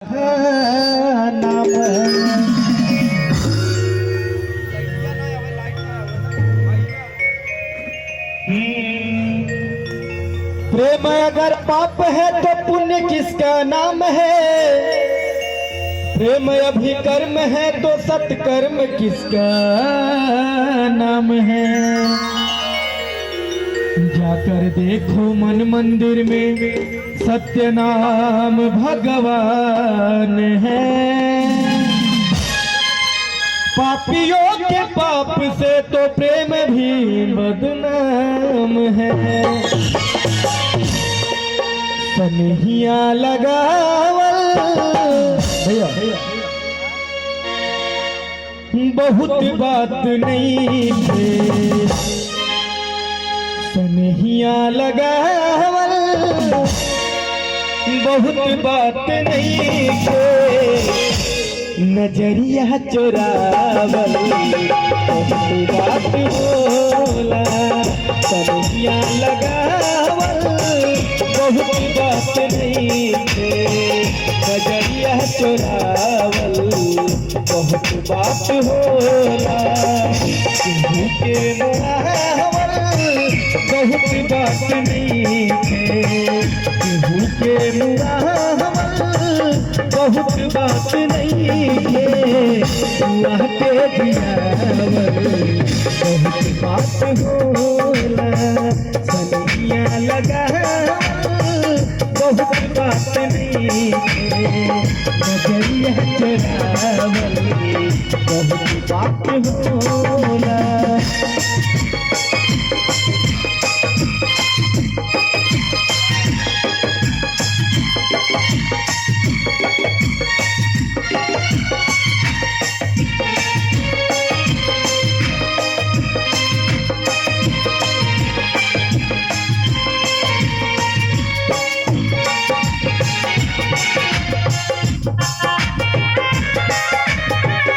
नाम प्रेम अगर पाप है तो पुण्य किसका नाम है। प्रेम अभी कर्म है तो सत्कर्म किसका नाम है। जाकर देखो मन मंदिर में सत्य नाम भगवान है। पापियों के पाप से तो प्रेम भी बदनाम है। सनहिया लगावल भैया बहुत बात नहीं है। सनहिया लगावल बहुत बात नहीं है। नजरिया चुरावल बहुत बात होला। सनहिया लगावल बहुत बात नहीं है। नजरिया चुरावल बहुत बात होला। केहू के मुआवल बहुत बात नहीं है। केहू के मुआवल बहुत बात नहीं है। अल्लाह के दियावल बहुत बात होला। सनहिया लगावल बहुत बात नहीं है। नजरिया चुरावल बहुत बात होला।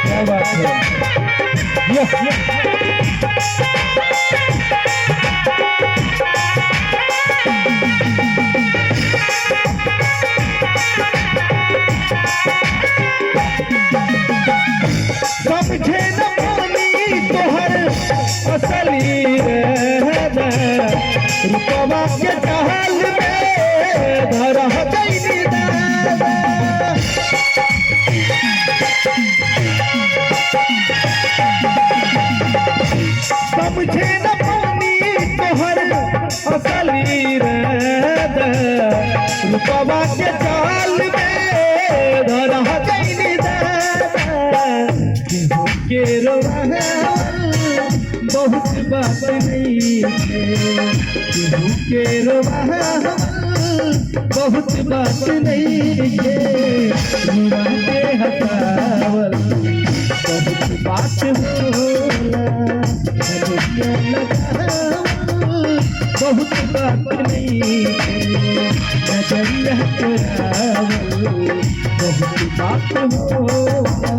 क्या बात है। समझे न पानी तोहर असली रहना। रुपवा के टहल में धरा गई दादा। समझे न पानी तोहर असली रहना। रुपवा के चाल में धरा गई दादा। केहू के रोवावल बहुत बात नहीं है। केहू के रोवावल बहुत बात नहीं है। रुआ के हटावल बहुत बात होला। सनहिया लगावल बहुत बात नहीं है। नजरिया चुरावल बहुत बात होला।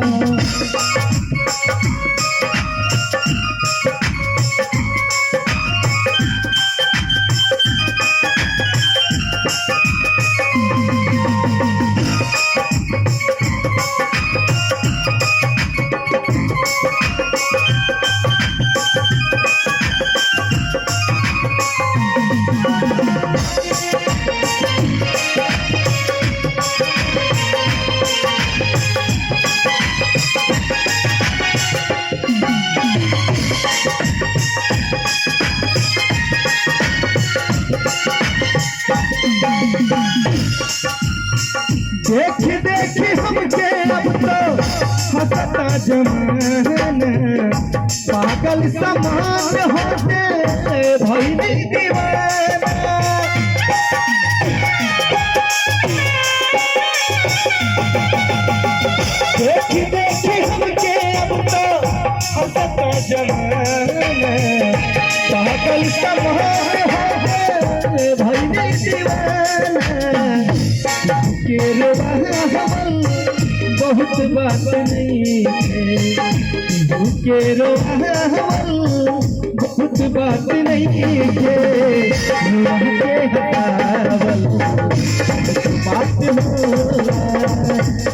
देख देख हमके अब तो हंसता जमाना। पागल समान होके भइली दीवाना। देख देख हमके अब तो हंसता जमाना। पागल समान होके भइली दीवाना। के रोवावल बहुत बात नहीं है। के रोवावल बहुत बात नहीं है। रुआ के हटावल बात होला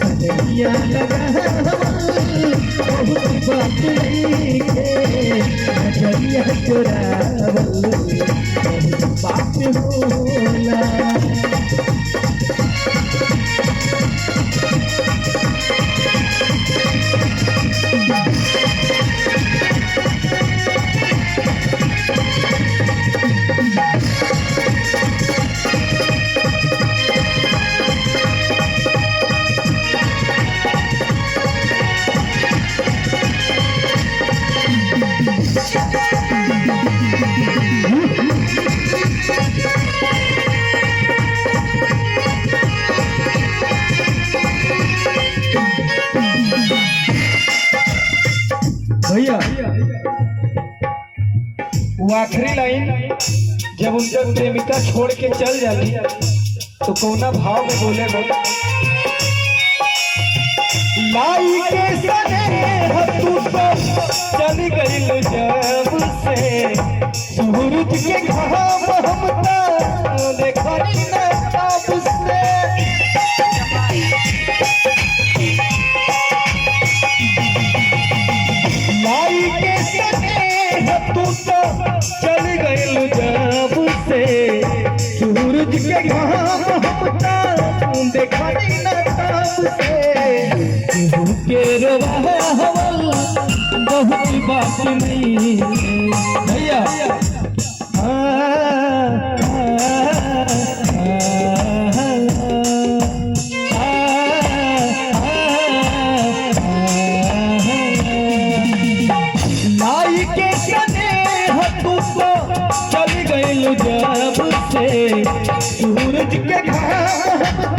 नजरिया लगावल बहुत बात नहीं के नजरिया चुरावल बहुत बात होला। भैया वो आखिरी लाइन जब उनका प्रेमिका छोड़ के चल जाती तो कौना भाव में बोले लाई के सने तू तो चल गई जब से सूरज के घाम हम देखा तब से लाई के सने तू तो चल गई जब से सूरज के घाम हम देखा तब से के रवावल बहुत बात नहीं भैया। लाई के सने तू तो चल गई जब से सूरज के घाम